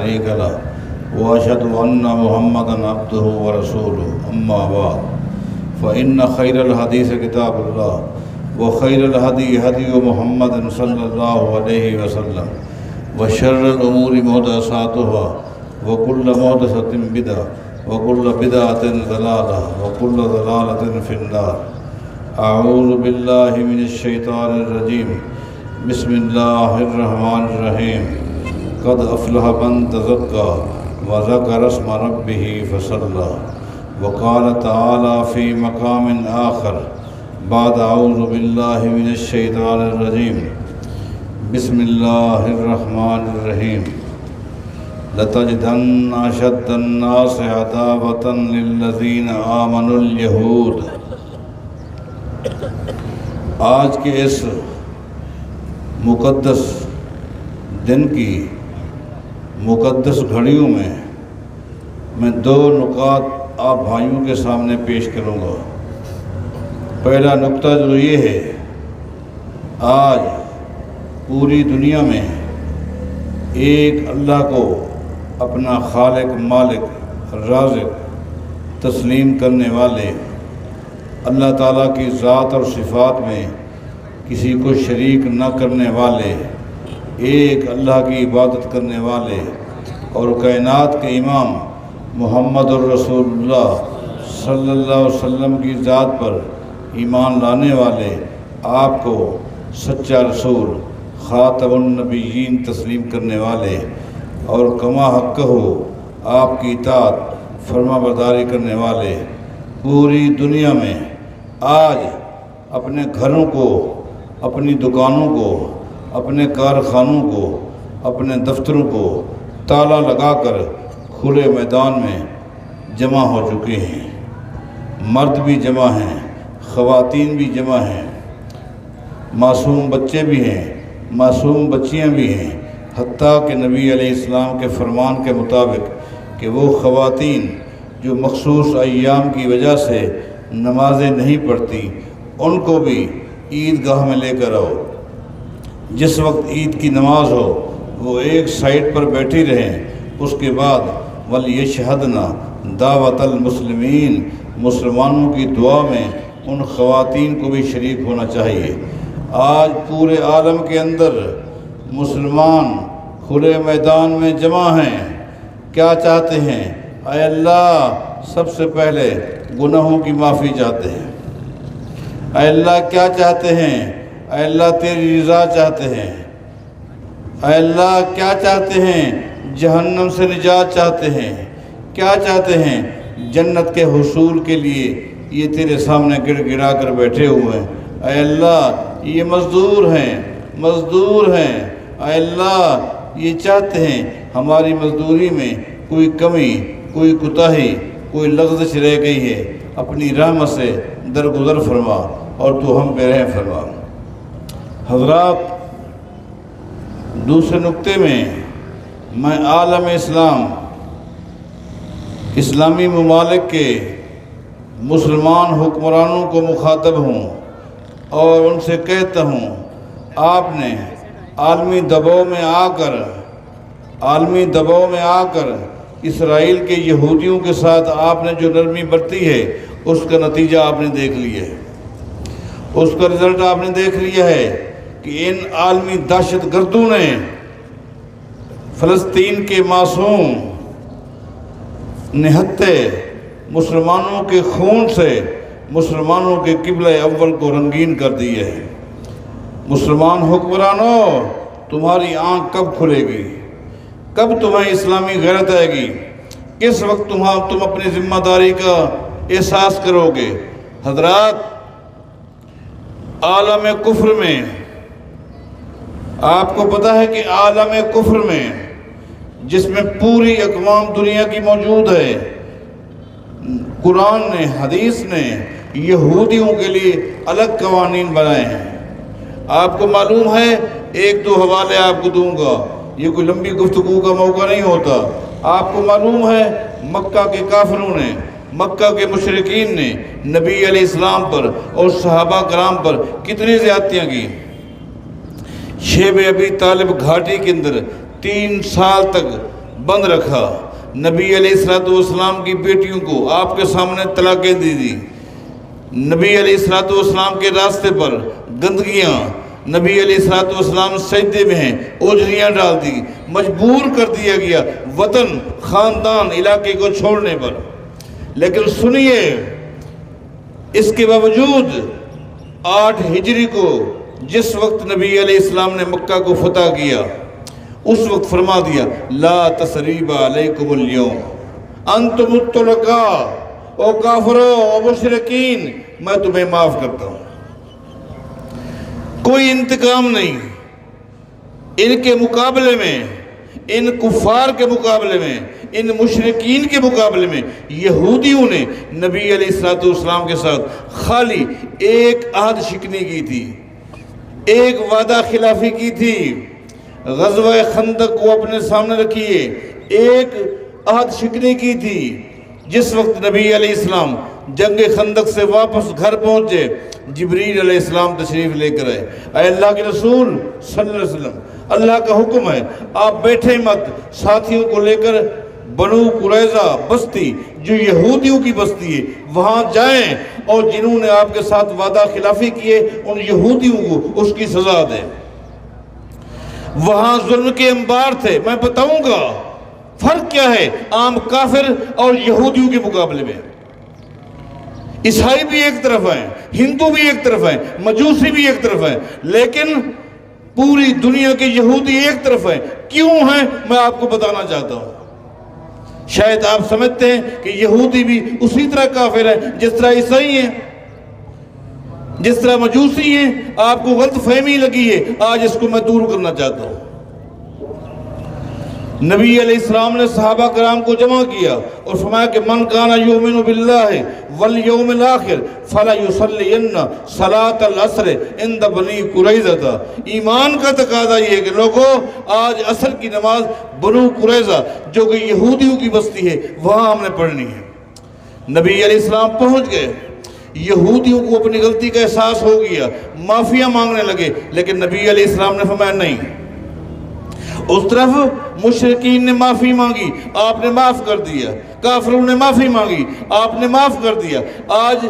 شريك له وأشهد أن محمدا عبده ورسوله أما بعد فإن خير الحديث كتاب الله وخير الهدي هدي محمد صلى الله عليه وسلم وشر الأمور محدثاتها وكل محدثة بدعة وكل بدعة ضلالة وكل ضلالة في النار. أعوذ بالله من الشيطان الرجيم. بسم الله الرحمن الرحيم. قد أفلح من تزكى وذكر اسم ربه فصلى. وقال تعالى في مقام آخر بعد أعوذ بالله من الشيطان الرجيم. بسم الله الرحمن الرحيم. لتجدن أشد الناس عداوة للذين آمنوا اليهود. آج کے اس مقدس دن کی مقدس گھڑیوں میں دو نکات آپ بھائیوں کے سامنے پیش کروں گا. پہلا نقطہ جو یہ ہے، آج پوری دنیا میں ایک اللہ کو اپنا خالق، مالک، رازق تسلیم کرنے والے، اللہ تعالیٰ کی ذات اور صفات میں کسی کو شریک نہ کرنے والے، ایک اللہ کی عبادت کرنے والے اور کائنات کے امام محمد الرسول اللہ صلی اللہ علیہ وسلم کی ذات پر ایمان لانے والے، آپ کو سچا رسول، خاتم النبیین تسلیم کرنے والے اور کما حق ہو آپ کی اطاعت فرما برداری کرنے والے پوری دنیا میں آج اپنے گھروں کو، اپنی دکانوں کو، اپنے کارخانوں کو، اپنے دفتروں کو تالا لگا کر کھلے میدان میں جمع ہو چکے ہیں. مرد بھی جمع ہیں، خواتین بھی جمع ہیں، معصوم بچے بھی ہیں، معصوم بچیاں بھی ہیں، حتیٰ کہ نبی علیہ السلام کے فرمان کے مطابق کہ وہ خواتین جو مخصوص ایام کی وجہ سے نمازیں نہیں پڑھتی، ان کو بھی عید گاہ میں لے کر آؤ. جس وقت عید کی نماز ہو وہ ایک سائٹ پر بیٹھی رہیں. اس کے بعد وَلْيَشْهَدْنَا دعوت المسلمین، مسلمانوں کی دعا میں ان خواتین کو بھی شریک ہونا چاہیے. آج پورے عالم کے اندر مسلمان کھلے میدان میں جمع ہیں. کیا چاہتے ہیں؟ اے اللہ، سب سے پہلے گناہوں کی معافی چاہتے ہیں. اے اللہ کیا چاہتے ہیں؟ اے اللہ تیری رضا چاہتے ہیں. اے اللہ کیا چاہتے ہیں؟ جہنم سے نجات چاہتے ہیں. کیا چاہتے ہیں؟ جنت کے حصول کے لیے یہ تیرے سامنے گڑ گڑا کر بیٹھے ہوئے ہیں. اے اللہ یہ مزدور ہیں، مزدور ہیں. اے اللہ یہ چاہتے ہیں ہماری مزدوری میں کوئی کمی، کوئی کوتاہی، کوئی لغزش رہ گئی ہے، اپنی رحمت سے درگزر فرما اور تو ہم پہ رحم فرما. حضرات، دوسرے نقطے میں عالم اسلام، اسلامی ممالک کے مسلمان حکمرانوں کو مخاطب ہوں اور ان سے کہتا ہوں، آپ نے عالمی دباؤ میں آ کر اسرائیل کے یہودیوں کے ساتھ آپ نے جو نرمی برتی ہے، اس کا نتیجہ آپ نے دیکھ لیا ہے. اس کا رزلٹ آپ نے دیکھ لیا ہے کہ ان عالمی دہشت گردوں نے فلسطین کے معصوم نہتے مسلمانوں کے خون سے مسلمانوں کے قبلہ اول کو رنگین کر دیے ہے. مسلمان حکمرانوں، تمہاری آنکھ کب کھلے گی؟ کب تمہیں اسلامی غیرت آئے گی؟ کس وقت تم اپنی ذمہ داری کا احساس کرو گے؟ حضرات، عالم کفر میں، آپ کو پتہ ہے کہ عالم کفر میں جس میں پوری اقوام دنیا کی موجود ہے، قرآن نے، حدیث نے یہودیوں کے لیے الگ قوانین بنائے ہیں. آپ کو معلوم ہے، ایک دو حوالے آپ کو دوں گا، یہ کوئی لمبی گفتگو کا موقع نہیں ہوتا. آپ کو معلوم ہے مکہ کے کافروں نے، مکہ کے مشرکین نے نبی علیہ السلام پر اور صحابہ کرام پر کتنی زیادتیاں کی. شیب ابی طالب گھاٹی کے اندر 3 سال تک بند رکھا، نبی علیہ السلام کی بیٹیوں کو آپ کے سامنے طلاقیں دی دی، نبی علیہ السلام کے راستے پر گندگیاں، نبی علیہ السلام سجدے میں ہیں، اوجریاں ڈال دی، مجبور کر دیا گیا وطن خاندان علاقے کو چھوڑنے پر۔ لیکن سنیے، اس کے باوجود 8 ہجری کو جس وقت نبی علیہ السلام نے مکہ کو فتح کیا، اس وقت فرما دیا لا تثریب علیکم اليوم انتم الطلقاء، او کافروں او مشرکین، میں تمہیں معاف کرتا ہوں، کوئی انتقام نہیں۔ ان کے مقابلے میں، ان کفار کے مقابلے میں، ان مشرکین کے مقابلے میں یہودیوں نے نبی علیہ السلام کے ساتھ خالی ایک عہد شکنی کی تھی، ایک وعدہ خلافی کی تھی۔ غزوہ خندق کو اپنے سامنے رکھیے، ایک عہد شکنی کی تھی۔ جس وقت نبی علیہ السلام جنگ خندق سے واپس گھر پہنچے، جبریل علیہ السلام تشریف لے کر آئے، اے اللہ کے رسول صلی اللہ علیہ وسلم، اللہ کا حکم ہے آپ بیٹھے مت، ساتھیوں کو لے کر بنو قریظہ بستی جو یہودیوں کی بستی ہے وہاں جائیں، اور جنہوں نے آپ کے ساتھ وعدہ خلافی کیے ان یہودیوں کو اس کی سزا دیں۔ وہاں ظلم کے انبار تھے، میں بتاؤں گا فرق کیا ہے عام کافر اور یہودیوں کے مقابلے میں۔ عیسائی بھی ایک طرف ہیں، ہندو بھی ایک طرف ہیں، مجوسی بھی ایک طرف ہیں، لیکن پوری دنیا کے یہودی ایک طرف ہیں۔ کیوں ہیں میں آپ کو بتانا چاہتا ہوں۔ شاید آپ سمجھتے ہیں کہ یہودی بھی اسی طرح کافر ہیں جس طرح عیسائی ہیں، جس طرح مجوسی ہیں۔ آپ کو غلط فہمی لگی ہے، آج اس کو میں دور کرنا چاہتا ہوں۔ نبی علیہ السلام نے صحابہ کرام کو جمع کیا اور فرمایا کہ من کان یؤمن باللہ والیوم الاخر فلا یصلین صلاۃ العصر عند بنی قریظہ۔ ایمان کا تقاضا یہ ہے کہ لوگوں آج عصر کی نماز بنو قریظہ جو کہ یہودیوں کی بستی ہے وہاں ہم نے پڑھنی ہے۔ نبی علیہ السلام پہنچ گئے، یہودیوں کو اپنی غلطی کا احساس ہو گیا، معافیاں مانگنے لگے، لیکن نبی علیہ السلام نے فرمایا نہیں۔ اس طرف مشرکین نے معافی مانگی، آپ نے معاف کر دیا، کافروں نے معافی مانگی، آپ نے معاف کر دیا۔ آج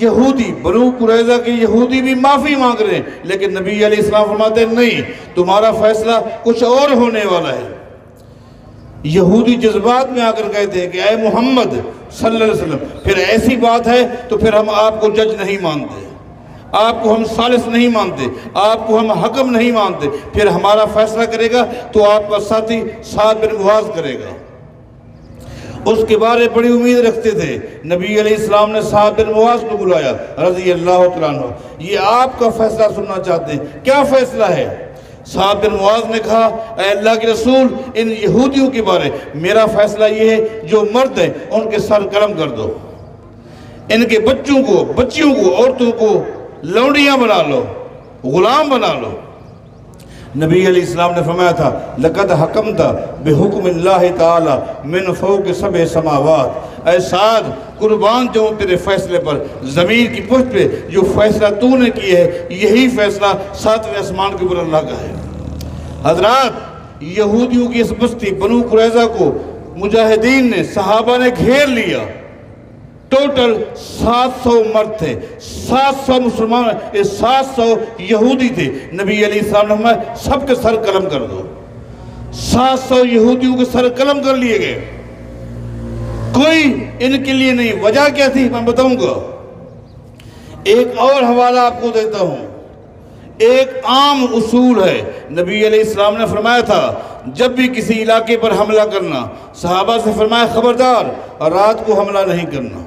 یہودی بنو قریظہ کے یہودی بھی معافی مانگ رہے ہیں، لیکن نبی علیہ السلام فرماتے ہیں نہیں، تمہارا فیصلہ کچھ اور ہونے والا ہے۔ یہودی جذبات میں آ کر کہتے ہیں کہ اے محمد صلی اللہ علیہ وسلم، پھر ایسی بات ہے تو پھر ہم آپ کو جج نہیں مانتے، آپ کو ہم ثالث نہیں مانتے، آپ کو ہم حکم نہیں مانتے، پھر ہمارا فیصلہ کرے گا تو آپ کا ساتھی سعد بن معاذ کرے گا۔ اس کے بارے بڑی امید رکھتے تھے۔ نبی علیہ السلام نے سعد بن معاذ کو بلایا رضی اللہ تعالیٰ عنہ، یہ آپ کا فیصلہ سننا چاہتے ہیں، کیا فیصلہ ہے؟ سعد بن معاذ نے کہا اے اللہ کے رسول، ان یہودیوں کے بارے میرا فیصلہ یہ ہے جو مرد ہیں ان کے سر قلم کر دو، ان کے بچوں کو، بچیوں کو، عورتوں کو لونڈیاں بنا لو، غلام بنا لو۔ نبی علیہ السلام نے فرمایا تھا لقد حکمت بحکم اللہ تعالی من فوق 7 سماوات، اے سعد قربان جاؤں تیرے فیصلے پر، زمین کی پشت پہ جو فیصلہ تو نے کیا ہے یہی فیصلہ 7ویں آسمان کے اوپر اللہ کا ہے۔ حضرات، یہودیوں کی اس بستی بنو قریظہ کو مجاہدین نے، صحابہ نے گھیر لیا۔ ٹوٹل 700 مرد تھے، 700 مسلمان، 700 یہودی تھے۔ نبی علیہ السلام نے فرمایا سب کے سر قلم کر دو۔ 700 یہودیوں کے سر قلم کر لیے گئے، کوئی ان کے لیے نہیں۔ وجہ کیا تھی میں بتاؤں گا۔ ایک اور حوالہ آپ کو دیتا ہوں۔ ایک عام اصول ہے، نبی علیہ السلام نے فرمایا تھا جب بھی کسی علاقے پر حملہ کرنا، صحابہ سے فرمایا خبردار رات کو حملہ نہیں کرنا،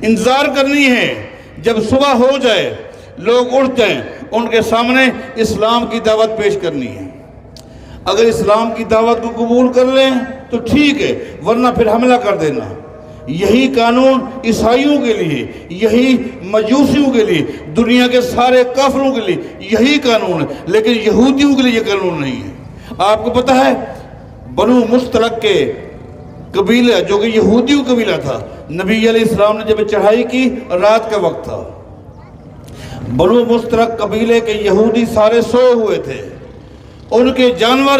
انتظار کرنی ہے، جب صبح ہو جائے لوگ اٹھ جائیں، ان کے سامنے اسلام کی دعوت پیش کرنی ہے۔ اگر اسلام کی دعوت کو قبول کر لیں تو ٹھیک ہے، ورنہ پھر حملہ کر دینا۔ یہی قانون عیسائیوں کے لیے، یہی مجوسیوں کے لیے، دنیا کے سارے کافروں کے لیے یہی قانون ہے، لیکن یہودیوں کے لیے یہ قانون نہیں ہے۔ آپ کو پتہ ہے بنو مستلق کے قبیلہ جو کہ یہودیوں قبیلہ تھا، نبی علیہ السلام نے جب چڑھائی کی رات کا وقت تھا، بنو مستلق قبیلے کے یہودی سارے سوئے ہوئے تھے، ان کے جانور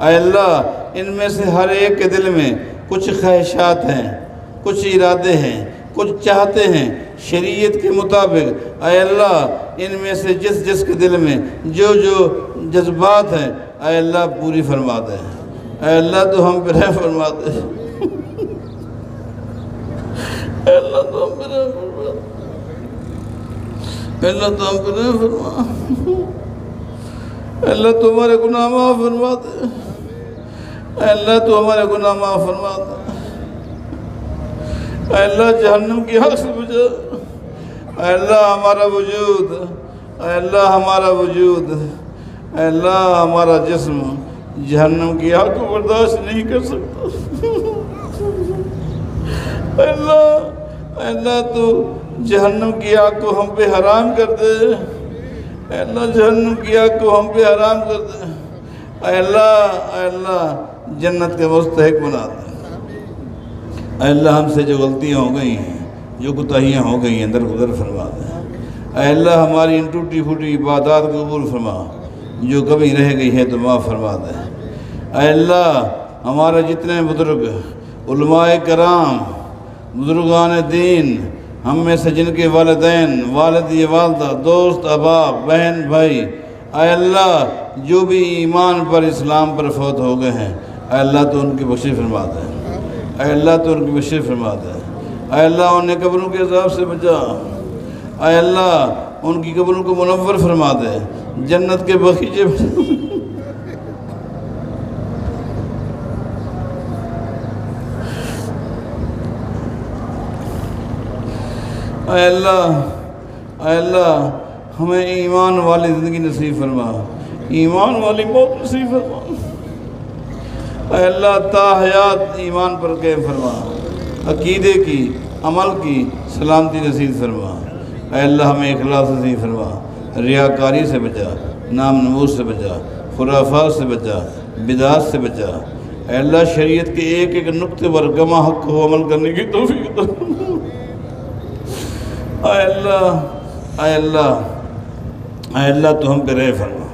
اے اللہ ان میں سے ہر ایک کے دل میں کچھ خواہشات ہیں، کچھ ارادے ہیں، کچھ چاہتے ہیں شریعت کے مطابق۔ اے اللہ ان میں سے جس جس کے دل میں جو جو جذبات ہیں اے اللہ پوری فرما دے۔ اے اللہ تو ہم پہ رحم فرما دے، اے اللہ تو ہم پہ رحم فرما دے، اے اللہ تو ہم پہ رحم فرما دے، اے اللہ تو ہمارے گناہ معاف فرما دے، اے اللہ تو ہمارے گناہ معاف فرما دے، اے اللہ جہنم کی آگ سے بچا، اے اللہ ہمارا وجود، اے اللہ ہمارا وجود، اے اللہ ہمارا جسم جہنم کی آگ کو برداشت نہیں کر سکتا۔ اے اللہ تو جہنم کی آگ کو ہم پہ حرام کر دے، اے اللہ جہنم کی آگ کو ہم پہ حرام کر دے، اے اللہ جنت کے مستحق بنا دے۔ اے اللہ ہم سے جو غلطیاں ہو گئی ہیں، جو کوتاہیاں ہو گئی ہیں درگزر فرما دے۔ اے اللہ ہماری ان ٹوٹی پھوٹی عبادات کو قبول فرما، جو کبھی رہ گئی ہے تو معاف فرما دے۔ اے اللہ ہمارے جتنے بزرگ علماء کرام بزرگان دین ہم میں سے جن کے والدین والد والدہ دوست احباب بہن بھائی اے اللہ جو بھی ایمان پر اسلام پر فوت ہو گئے ہیں اے اللہ تو ان کی بخشش فرما دے، اے اللہ تو ان کی بخشش فرما دے، اے اللہ انہیں قبروں کے عذاب سے بچا، اے اللہ ان کی قبروں کو منور فرما دے، جنت کے بغیچے اے اللہ ہمیں ایمان والی زندگی نصیب فرما، ایمان والی موت نصیب فرما، اے اللہ تا حیات ایمان پر قائم فرما، عقیدے کی عمل کی سلامتی نصیب فرما، اے اللہ ہمیں اخلاص نصیب فرما، ریاکاری سے بچا، نام نموز سے بچا، خرافات سے بچا، بدعات سے بچا، اے اللہ شریعت کے ایک ایک نقطے پر کما حق ہو عمل کرنے کی توفیق دے۔ اے اللہ تو ہم پہ رحم فرما،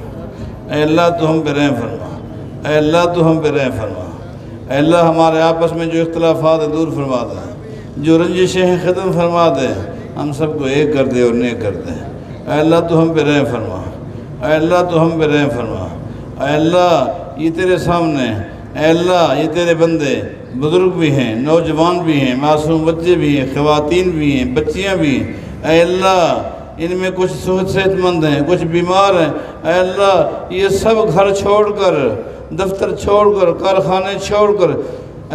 اے اللہ تو ہم پہ رحم فرما، اے اللہ تو ہم پہ رحم فرما، اے اللہ ہمارے آپس میں جو اختلافات ہیں دور فرما دے، جو رنجشیں ہیں ختم فرما دے، ہم سب کو ایک کر دے اور نیک کر دے۔ اے اللہ تو ہم پہ رحم فرما، اے اللہ تو ہم پہ رحم فرما، اے اللہ یہ تیرے سامنے، اے اللہ یہ تیرے بندے بزرگ بھی ہیں، نوجوان بھی ہیں، معصوم بچے بھی ہیں، خواتین بھی ہیں، بچیاں بھی ہیں، اے اللہ ان میں کچھ صحت مند ہیں، کچھ بیمار ہیں، اے اللہ یہ سب گھر چھوڑ کر دفتر چھوڑ کر کارخانے چھوڑ کر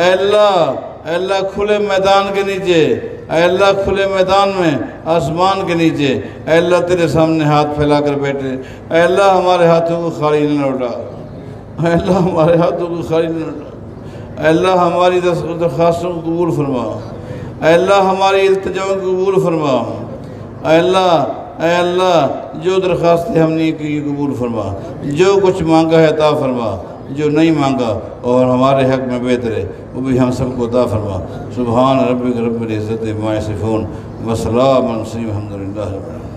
اے اللہ کھلے میدان کے نیچے، اے اللہ کھلے میدان میں آسمان کے نیچے اے اللہ تیرے سامنے ہاتھ پھیلا کر بیٹھے، اے اللہ ہمارے ہاتھوں کو خالی نہ لوٹا، اے اللہ ہمارے ہاتھوں کو خالی نہ لوٹا، اے اللہ ہماری درخواستوں کو قبول فرما، اے اللہ ہماری التجاؤں کو قبول فرما، اے اللہ جو درخواستیں ہم نے کی قبول فرما، جو کچھ مانگا ہے عطا فرما، جو نہیں مانگا اور ہمارے حق میں بہتر ہے وہ بھی ہم سب کو عطا فرما۔ سبحان ربک رب العزت عما یصفون وسلام علی المرسلین والحمد للہ رب العالمین۔